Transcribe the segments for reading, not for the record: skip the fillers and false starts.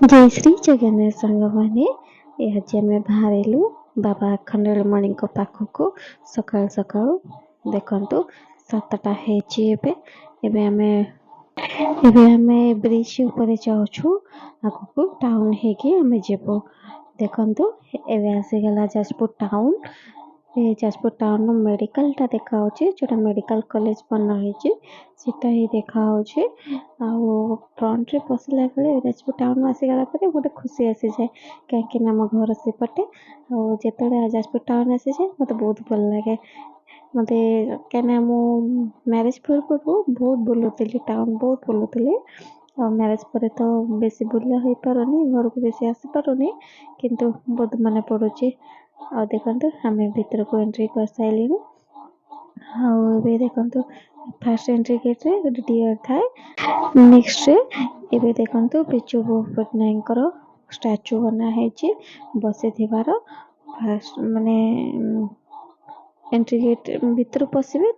जय श्री जगन्नाथ संग मैंने आज आम बाहरलु बाबा अखंडमणि पाखक सकाल सकाल देखु 7टा आमे ब्रिज ऊपर जाऊँ आगक टाउन होगी जीवु देखु एवं आसीगला Jajpur town Jajpur town medical टा देखा जो मेडिकल कॉलेज बना सीटा ही देखा फ्रंट रे पशिला बेले जाजपुर टाउन आसीगला गोटे खुशी आसी जाए कहीं आम घर सेपटे जिते जाजपुर टाउन आसी जाए मत बहुत भल लगे मत कहीं मु मैरेज पूर्व बहुत बुलूली टाउन बहुत बुलूली मैरेज पर तो बेसी बुला हो पारनी घर को बेसी आसी पारुनी किंतु बहुत मन पड़ुची आ देखते आम भर को एंट्री कर सारे देखु फास्ट एंट्री गेट रे गोटे डियर थाए नेक्स्ट रे देखु बिजू पट्टनायक स्टाच्यू बनाई बसी फास्ट माने एंट्री गेट भीतर पशिबे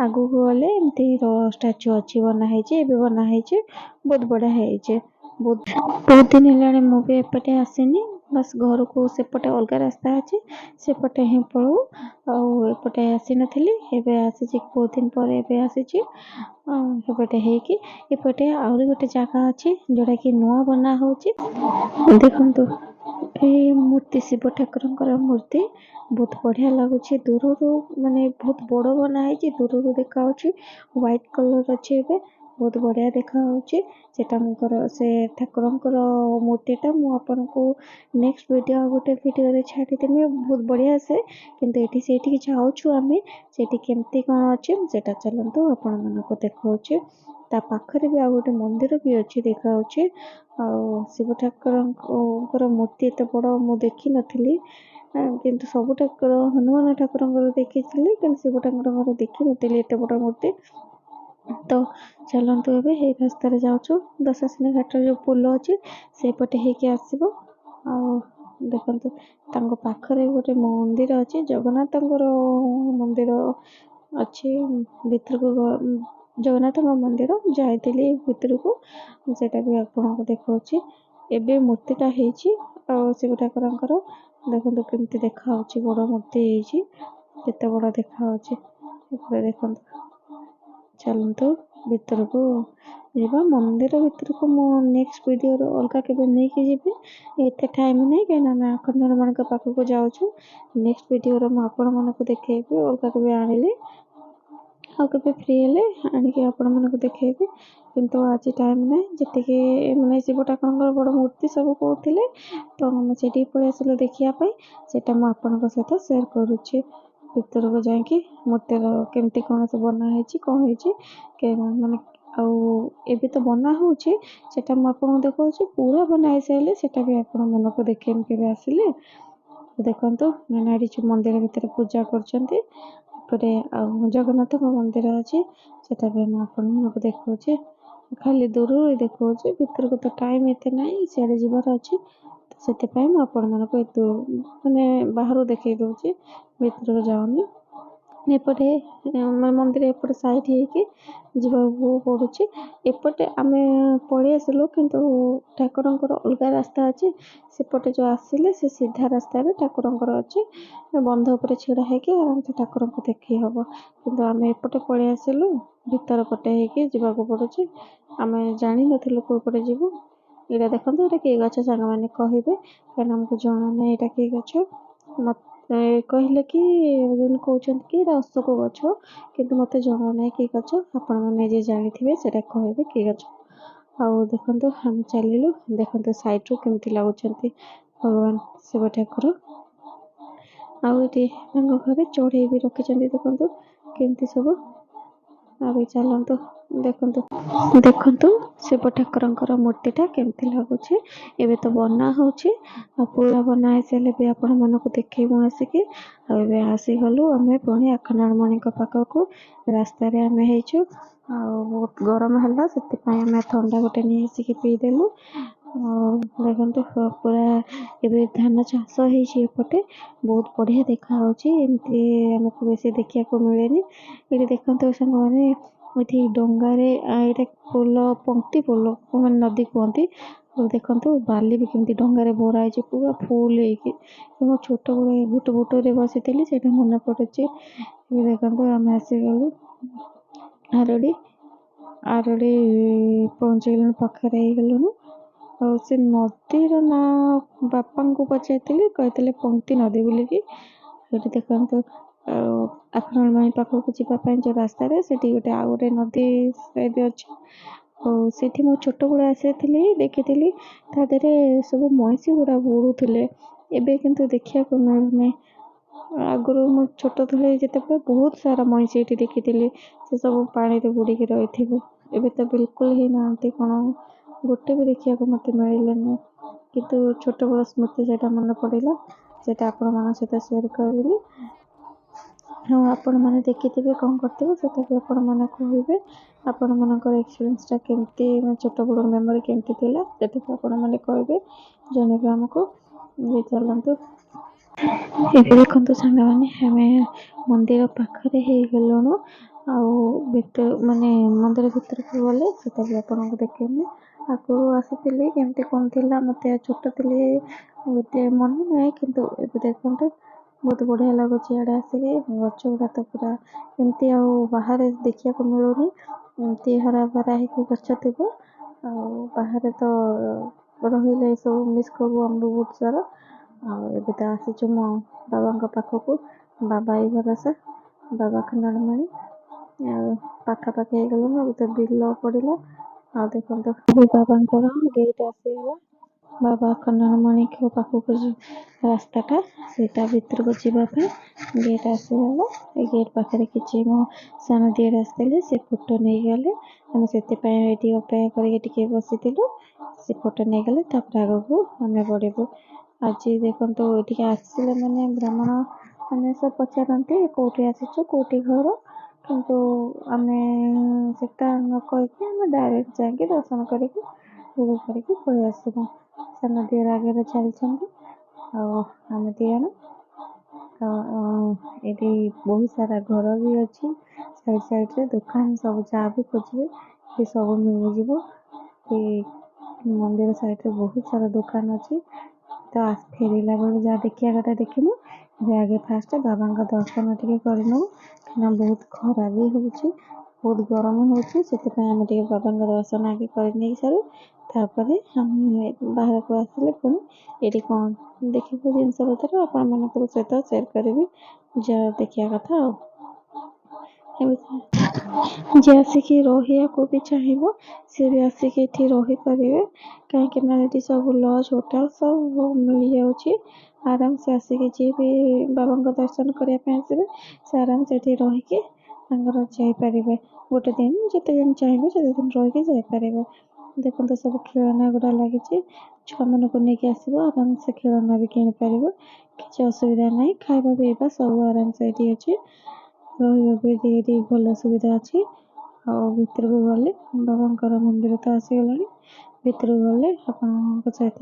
आगू गले एमती स्टाच्यू अच्छी बनाई बनाई बहुत बढ़िया है बहुत दिन है मुझे एपटे आसनी बस घर को सेपटे अलग रास्ता अच्छे सेपटे ही पलू आउटे आसी नी आसी बहुत दिन पर आसीपटे होपटे आहरी गोटे जगह अच्छी जोटा कि नुआ बना हो देखु ये मूर्ति शिव ठाकुर मूर्ति बहुत बढ़िया लगुच दूर माने बहुत बड़ बनाई दूर देखा व्हाइट कलर अच्छे बहुत बढ़िया देखा से ठाकुर मूर्तिटा मुझे नेक्स्ट वीडियो गोटे वीडियो छाड़देमी बहुत बढ़िया से किंतु एटी से जाऊँ आम से केमती कौन अच्छे से चलतु आपण मानक देखा ता पाखरे भी आ गोटे मंदिर भी अच्छी देखा शिव ठाकुर मूर्ति एत बड़ मु देखी नी किंतु सब ठाकुर हनुमान ठाकुर देखी शिव ठाकुर देखी नी एत बड़ मूर्ति तो चलतु ए रास्तार जाऊँ दशाश्विनी घाट जो पुल अच्छी सेपटे होके आसब देखु पाखरे गोटे मंदिर अच्छी जगन्नाथ मंदिर अच्छी भीतर को जगन्नाथ मंदिर जाइली भीतर को सेटा भी आपको देखा एबे मूर्तिटा शिव ठाकुर देखो केमती देखा बड़ मूर्ति केते बड़ देखा देखो चलतु भीतर को जीवा मंदिर भीतर को मो नेक्स्ट वीडियो अलग के नहीं कि एत टाइम नहीं कहीं अखंडमणि पाखक जाऊँ नेक्स्ट वीडियो आपण मानक देखी अलग के आनिले आगे फ्री हेले आणिक आपण मानक देखी किंतु आज टाइम ना जी मैंने शिव ठाकुर बड़ मूर्ति सब कहते तो से पलि आसल देखापी से सहित सेयार करुच्छे भीतर को जाकि मूर्तिर केमती कौन से बनाई कौन माने एबे तो बना होची सेटा आपको देखा पूरा बनाई सारे सेटा भी आप मन को देखे के आसिले देखो मैंने जो मंदिर भीतर पूजा करपटे जगन्नाथ मंदिर अच्छी सेटा भी मन को देखा खाली दूर देखा भीतर को तो टाइम एत ना सियाड़े जीवार अच्छी से आपण मानक माने बाहर देखे दूसरी भीतर को जाऊनी एपटे मंदिर एपटे साइड हो पड़ुची एपटे आम पलि आसलु किंतु ठाकुर अलग रास्ता अच्छे सेपटे जो आसिले से सीधा रास्ता ठाकुर अच्छे बंध उपर छिड़ा होगी आराम से ठाकुर को देखी हम किंतु आम एपटे पलि आसलु भीतर पटे होगा पड़ुची आम जानी नथिलु कोपटे जीवु ये देखो ये कि गच सांग मैंने कहे कहीं आमको जना ना यहाँ कि गच मत कहले कि कहते कि अशोक गच कि मत जना ना कि गच आपण मैंने जानी थे से कहे कि गच आउ देखो हम चलू देखो साइड रू केमती लगुच भगवान शिव ठाकुर आए घरे चढ़ई भी रखी देखो केमती सब आगे चलतु देखु शिव ठाकुर मूर्तिटा केमती लगुच एबे तो बना हो पूरा बना सारे भी आपण मानक देखू आसिकी आसीगलु आम पुणी अखंडमणि पाखक रास्तार आम हो बहुत गरम है से थंडा गोटे नहीं आसिक पीदेलु देखो पूरा एबे धान चाष होपटे बहुत बढ़िया देखा एमती आमको बेसी देखा मिले ये देखते सांग मैंने ଏଠି ଡଙ୍ଗାରେ ଏଇଟା ପୋଲ ପଙ୍କ୍ତି ପୋଲ ମାନେ ନଦୀ କୁହନ୍ତି। ଆଉ ଦେଖନ୍ତୁ ବାଲି ବି କେମିତି ଡଙ୍ଗାରେ ଭରା ହେଇଛି ପୁରା ଫୁଲ ହେଇକି। ମୁଁ ଛୋଟବେଳେ ବୋଟରେ ବସିଥିଲି ସେଇଟା ମନେ ପଡ଼ୁଛି। ଏବେ ଦେଖନ୍ତୁ ଆମେ ଆସିଗଲୁ ଆରଡ଼ି ପହଞ୍ଚିଗଲୁଣୁ, ପାଖରେ ହେଇଗଲୁଣୁ। ଆଉ ସେ ନଦୀର ନାଁ ବାପାଙ୍କୁ ପଚାରିଥିଲି, କହିଥିଲେ ପଙ୍କ୍ତି ନଦୀ ବୋଲିକି। ସେଠି ଦେଖନ୍ତୁ ଆଖଣ୍ଡଳମଣି ପାଖକୁ ଯିବା ପାଇଁ ଯେଉଁ ରାସ୍ତାରେ ସେଠି ଆଉ ଗୋଟେ ନଦୀ ସାଇଡ୍ ଅଛି। ଆଉ ସେଠି ମୁଁ ଛୋଟବେଳେ ଆସିଥିଲି, ଦେଖିଥିଲି ତା ଦେହରେ ସବୁ ମଇଁଷି ଗୁଡ଼ା ବୁଡ଼ୁଥିଲେ। ଏବେ କିନ୍ତୁ ଦେଖିବାକୁ ମିଳୁନି। ଆଗରୁ ମୁଁ ଛୋଟ ଥିଲି ଯେତେବେଳେ ବହୁତ ସାରା ମଇଁଷି ଏଠି ଦେଖିଥିଲି, ସେ ସବୁ ପାଣିରେ ବୁଡ଼ିକି ରହିଥିବେ। ଏବେ ତ ବିଲକୁଲ ହିଁ ନାହାନ୍ତି, କ'ଣ ଗୋଟେ ବି ଦେଖିବାକୁ ମୋତେ ମିଳିଲାନି। କିନ୍ତୁ ଛୋଟବେଳ ସ୍ମୃତି ସେଇଟା ମନେ ପଡ଼ିଲା, ସେଇଟା ଆପଣମାନଙ୍କ ସହିତ ସେୟାର କରିଲି। ଆଉ ଆପଣମାନେ ଦେଖିଥିବେ କ'ଣ କରିଥିବେ ସେଇଟା ବି ଆପଣମାନେ କହିବେ। ଆପଣମାନଙ୍କର ଏକ୍ସପିରିଏନ୍ସଟା କେମିତି, ଛୋଟବେଳ ମେମୋରି କେମିତି ଥିଲା ସେଇଟା ବି ଆପଣମାନେ କହିବେ, ଜଣେଇବେ ଆମକୁ। ଏବେ ଚାଲନ୍ତୁ, ଏବେ ଦେଖନ୍ତୁ ସାଙ୍ଗମାନେ ଆମେ ମନ୍ଦିର ପାଖରେ ହେଇଗଲୁଣୁ। ଆଉ ମନ୍ଦିର ଭିତରକୁ ଗଲେ ସେଟା ବି ଆପଣଙ୍କୁ ଦେଖେଇବି। ଆଗରୁ ଆସିଥିଲି କେମିତି କ'ଣ ଥିଲା, ମୋତେ ଛୋଟ ଥିଲି ଏତେ ମନେ ନାହିଁ, କିନ୍ତୁ ଏବେ ଦେଖନ୍ତୁ ବହୁତ ବଢ଼ିଆ ଲାଗୁଛି। ଇଆଡ଼େ ଆସିକି ଗଛ ଗୁଡ଼ା ତ ପୁରା ଏମିତି ଆଉ ବାହାରେ ଦେଖିବାକୁ ମିଳୁନି। ଏମିତି ହରା ଭରା ହେଇକି ଗଛ ଥିବ, ଆଉ ବାହାରେ ତ ରହିଲେ ସବୁ ମିସ୍ କରୁ ଆମକୁ ବହୁତ ସାରା। ଆଉ ଏବେ ତ ଆସିଛୁ ମୋ ବାବାଙ୍କ ପାଖକୁ, ବାବା ଏଇ ଭରସା, ବାବା ଆଖଣ୍ଡଳମଣି। ଆଉ ପାଖାପାଖି ହେଇଗଲୁଣୁ, ଏବେ ତ ବିଲ ପଡ଼ିଲା। ଆଉ ଦେଖନ୍ତୁ ବାବାଙ୍କର ଗେଟ୍ ଆସିଗଲା। ବାବା ଆଖଣ୍ଡଳମଣିଙ୍କ ପାଖକୁ ରାସ୍ତାଟା, ସେଇଟା ଭିତରକୁ ଯିବା ପାଇଁ ଗେଟ୍ ଆସିଗଲା। ଏ ଗେଟ୍ ପାଖରେ କିଛି ମୋ ସାନ ଦିଅର ଆସିଥିଲେ, ସେ ଫଟୋ ନେଇଗଲେ। ଆମେ ସେଥିପାଇଁ ଏଠି ଅପେକ୍ଷା କରିକି ଟିକେ ବସିଥିଲୁ, ସେ ଫଟୋ ନେଇଗଲେ। ତାପରେ ଆଗକୁ ଆମେ ବଢ଼ିବୁ। ଆଜି ଦେଖନ୍ତୁ ଏଠିକି ଆସିଲେ ମାନେ ବ୍ରାହ୍ମଣ ମାନେ ସବୁ ପଚାରନ୍ତି କେଉଁଠି ଆସିଛୁ, କେଉଁଠି ଘର, କିନ୍ତୁ ଆମେ ସେଟା ନ କହିକି ଆମେ ଡାଇରେକ୍ଟ ଯାଇକି ଦର୍ଶନ କରିକି ପଳେଇ ଆସିବୁ। ସାନ ଦିଅର ଆଗରେ ଚାଲିଛନ୍ତି, ଆଉ ଆମେ ଦିଅର। ଏଠି ବହୁତ ସାରା ଘର ବି ଅଛି, ସାଇଡ଼୍ରେ ଦୋକାନ, ସବୁ ଯାହା ବି ଖୋଜିବେ ଏ ସବୁ ମିଳିଯିବ। ଏ ମନ୍ଦିର ସାଇଡ଼୍ରେ ବହୁତ ସାରା ଦୋକାନ ଅଛି। ତ ଫେରିଲା ବେଳେ ଯାହା ଦେଖିବା କଥା ଦେଖିବୁ। ଏବେ ଆଗେ ଫାଷ୍ଟ ବାବାଙ୍କ ଦର୍ଶନ ଟିକେ କରିନେବୁ, କାହିଁକିନା ବହୁତ ଖରା ବି ହେଉଛି, ବହୁତ ଗରମ ହେଉଛି। ସେଥିପାଇଁ ଆମେ ଟିକେ ବାବାଙ୍କ ଦର୍ଶନ ଆଗେ କରିନେଇ ସାରୁ, ତାପରେ ଆମେ ବାହାରକୁ ଆସିଲେ ପୁଣି ଏଠି କ'ଣ ଦେଖିବୁ ଜିନିଷ ପତ୍ର ଆପଣମାନଙ୍କ ସହିତ ସେୟାର କରିବି, ଯାହା ଦେଖିବା କଥା। ଆଉ ଯିଏ ଆସିକି ରହିବାକୁ ବି ଚାହିଁବ ସିଏ ବି ଆସିକି ଏଠି ରହିପାରିବେ, କାହିଁକିନା ଏଠି ସବୁ ଲଜ୍ ହୋଟେଲ ସବୁ ମିଳିଯାଉଛି। ଆରାମସେ ଆସିକି ଯିଏ ବି ବାବାଙ୍କ ଦର୍ଶନ କରିବା ପାଇଁ ଆସିବେ, ସେ ଆରାମସେ ଏଠି ରହିକି ତାଙ୍କର ଯାଇପାରିବେ। ଗୋଟେ ଦିନ ଯେତେ ଦିନ ଚାହିଁବେ ସେତେ ଦିନ ରହିକି ଯାଇପାରିବେ। ଦେଖନ୍ତୁ ସବୁ ଖେଳନା ଗୁଡ଼ା ଲାଗିଛି, ଛୁଆମାନଙ୍କୁ ନେଇକି ଆସିବ, ଆରାମସେ ଖେଳନା ବି କିଣିପାରିବ, କିଛି ଅସୁବିଧା ନାହିଁ। ଖାଇବା ପିଇବା ସବୁ ଆରାମସେ ଏଠି ଅଛି, ରହିବା ବି ଏଠି ଭଲ ସୁବିଧା ଅଛି। ଆଉ ଭିତରକୁ ଗଲେ ବାବାଙ୍କର ମନ୍ଦିର ତ ଆସିଗଲାଣି, ଭିତରକୁ ଗଲେ ଆପଣଙ୍କ ସହିତ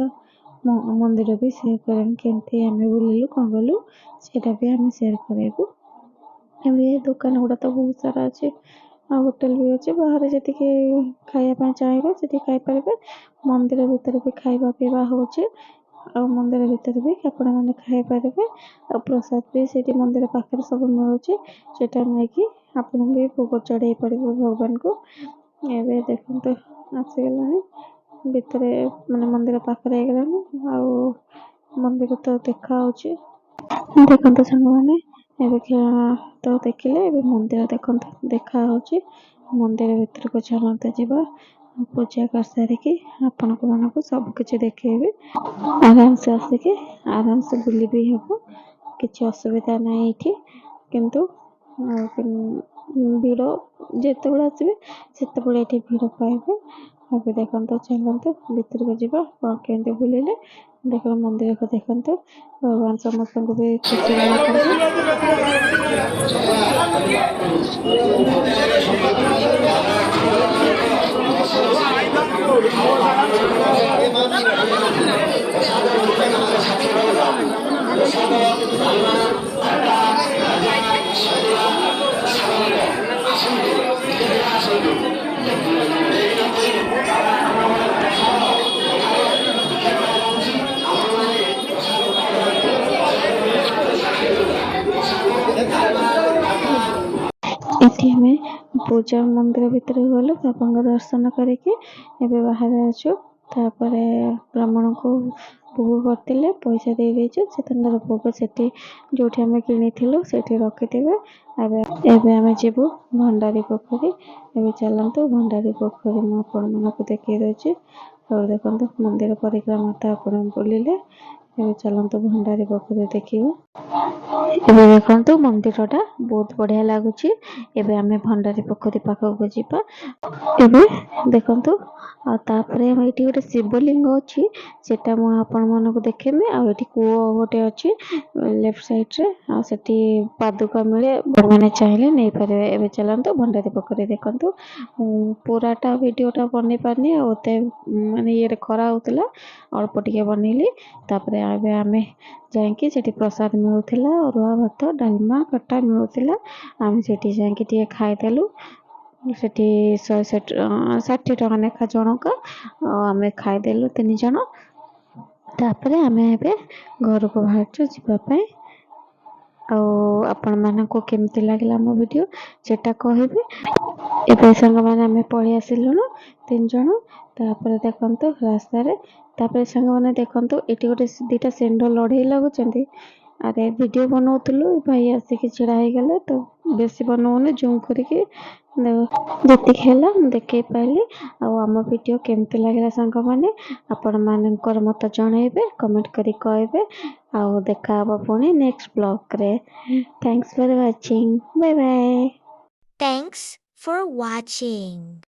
ମନ୍ଦିର ବି ସେୟାର କରିବି, କେମିତି ଆମେ ବୁଲିଲୁ କ'ଣ କଲୁ ସେଇଟା ବି ଆମେ ସେୟାର କରାଇବୁ। ଏବେ ଦୋକାନ ଗୁଡ଼ା ତ ବହୁତ ସାରା ଅଛି, ଆଉ ହୋଟେଲ ବି ଅଛି। ବାହାରେ ଯେତିକି ଖାଇବା ପାଇଁ ଚାହିଁବେ ସେଠି ଖାଇପାରିବେ। ମନ୍ଦିର ଭିତରେ ବି ଖାଇବା ପିଇବା ହେଉଛି, ଆଉ ମନ୍ଦିର ଭିତରେ ବି ଆପଣମାନେ ଖାଇପାରିବେ। ଆଉ ପ୍ରସାଦ ବି ସେଇଠି ମନ୍ଦିର ପାଖରେ ସବୁ ମିଳୁଛି, ସେଇଟା ନେଇକି ଆପଣ ବି ଭୋଗ ଚଢ଼େଇ ପାରିବେ ଭଗବାନଙ୍କୁ। ଏବେ ଦେଖନ୍ତୁ ଆସିଗଲାଣି ଭିତରେ, ମାନେ ମନ୍ଦିର ପାଖରେ ହେଇଗଲାଣି, ଆଉ ମନ୍ଦିର ତ ଦେଖା ହେଉଛି। ଦେଖନ୍ତୁ ସାଙ୍ଗମାନେ, ଏବେ ତ ଦେଖିଲେ, ଏବେ ମନ୍ଦିର ଦେଖନ୍ତୁ ଦେଖା ହେଉଛି। ମନ୍ଦିର ଭିତରକୁ ଚାଲନ୍ତୁ ଯିବା, ପୂଜା କରିସାରିକି ଆପଣମାନଙ୍କୁ ସବୁ କିଛି ଦେଖେଇବି। ଆରାମସେ ଆସିକି ଆରାମସେ ବୁଲି ବି ହେବ, କିଛି ଅସୁବିଧା ନାହିଁ ଏଠି। କିନ୍ତୁ ଭିଡ଼ ଯେତେବେଳେ ଆସିବେ ସେତେବେଳେ ଏଠି ଭିଡ଼ ପାଇବେ। ଏବେ ଦେଖନ୍ତୁ ଚାଲନ୍ତୁ ଭିତରକୁ ଯିବା, କ'ଣ କେମିତି ବୁଲିଲେ ଦେଖନ୍ତୁ ମନ୍ଦିରକୁ ଦେଖନ୍ତୁ। ଭଗବାନ ସମସ୍ତଙ୍କୁ ବି ଖୁସି ରଖନ୍ତୁ। ପୂଜା ମନ୍ଦିର ଭିତରକୁ ଗଲୁ, ବାବାଙ୍କ ଦର୍ଶନ କରିକି ଏବେ ବାହାରେ ଅଛୁ। ତାପରେ ବ୍ରାହ୍ମଣଙ୍କୁ ଭୋଗ କରିଥିଲେ, ପଇସା ଦେଇଦେଇଛୁ। ସେ ତାଙ୍କର ଭୋଗ ସେଠି ଯେଉଁଠି ଆମେ କିଣିଥିଲୁ ସେଠି ରଖିଥିବେ। ଏବେ ଏବେ ଆମେ ଯିବୁ ଭଣ୍ଡାରୀ ପୋଖରୀ। ଏବେ ଚାଲନ୍ତୁ ଭଣ୍ଡାରୀ ପୋଖରୀ ମୁଁ ଆପଣମାନଙ୍କୁ ଦେଖେଇ ଦେଉଛି। ଆଉ ଦେଖନ୍ତୁ ମନ୍ଦିର ପରିକ୍ରମା ତ ଆପଣ ବୁଲିଲେ, ଏବେ ଚାଲନ୍ତୁ ଭଣ୍ଡାରୀ ପୋଖରୀ ଦେଖିବୁ। ଏବେ ଦେଖନ୍ତୁ ମନ୍ଦିରଟା ବହୁତ ବଢ଼ିଆ ଲାଗୁଛି। ଏବେ ଆମେ ଭଣ୍ଡାରୀ ପୋଖରୀ ପାଖକୁ ଯିବା। ଏବେ ଦେଖନ୍ତୁ, ଆଉ ତାପରେ ଏଇଠି ଗୋଟେ ଶିବଲିଙ୍ଗ ଅଛି, ସେଟା ମୁଁ ଆପଣମାନଙ୍କୁ ଦେଖେଇବି। ଆଉ ଏଠି କୂଅ ଗୋଟେ ଅଛି ଲେଫ୍ଟ ସାଇଡ଼ରେ, ଆଉ ସେଠି ପାଦୁକା ମିଳେ, ଆପଣମାନେ ଚାହିଁଲେ ନେଇପାରିବେ। ଏବେ ଚାଲନ୍ତୁ ଭଣ୍ଡାରୀ ପୋଖରୀ ଦେଖନ୍ତୁ। ପୁରାଟା ଭିଡ଼ିଓଟା ବନେଇ ପାରିନି, ଆଉ ଏତେ ମାନେ ଇଏରେ ଖରା ହେଉଥିଲା, ଅଳ୍ପ ଟିକେ ବନେଇଲି। ତାପରେ ଏବେ ଆମେ ଯାଇକି ସେଠି ପ୍ରସାଦ ମିଳୁଥିଲା, ଅରୁଆ ଭାତ ଡାଲମା ଖଟା ମିଳୁଥିଲା। ଆମେ ସେଠି ଯାଇକି ଟିକେ ଖାଇଦେଲୁ। ସେଠି 60 ଟଙ୍କା ଲେଖା ଜଣକା, ଆଉ ଆମେ ଖାଇଦେଲୁ 3 ଜଣ। ତାପରେ ଆମେ ଏବେ ଘରକୁ ବାହାରୁଛୁ ଯିବା ପାଇଁ। ଆଉ ଆପଣମାନଙ୍କୁ କେମିତି ଲାଗିଲା ମୋ ଭିଡ଼ିଓ ସେଟା କହିବେ। ଏବେ ସାଙ୍ଗମାନେ ଆମେ ପଳେଇ ଆସିଲୁଣୁ 3 ଜଣ। ତାପରେ ଦେଖନ୍ତୁ ରାସ୍ତାରେ, ତାପରେ ସାଙ୍ଗମାନେ ଦେଖନ୍ତୁ ଏଠି ଗୋଟେ 2ଟା ଷେଣ୍ଢ ଲଢ଼େଇ ଲାଗୁଛନ୍ତି। ଆରେ ଭିଡ଼ିଓ ବନଉଥିଲୁ, ଭାଇ ଆସିକି ଛିଡ଼ା ହେଇଗଲେ, ତ ବେଶୀ ବନଉନି, ଜୁମ୍ କରିକି ଯେତିକି ହେଲା ମୁଁ ଦେଖେଇ ପାରିଲି। ଆଉ ଆମ ଭିଡ଼ିଓ କେମିତି ଲାଗିଲା ସାଙ୍ଗମାନେ ଆପଣମାନଙ୍କର ମତ ଜଣାଇବେ, କମେଣ୍ଟ କରି କହିବେ। ଆଉ ଦେଖା ହେବ ପୁଣି ନେକ୍ସଟ ବ୍ଲଗ୍ରେ। Thanks for watching, bye bye. Thanks for watching.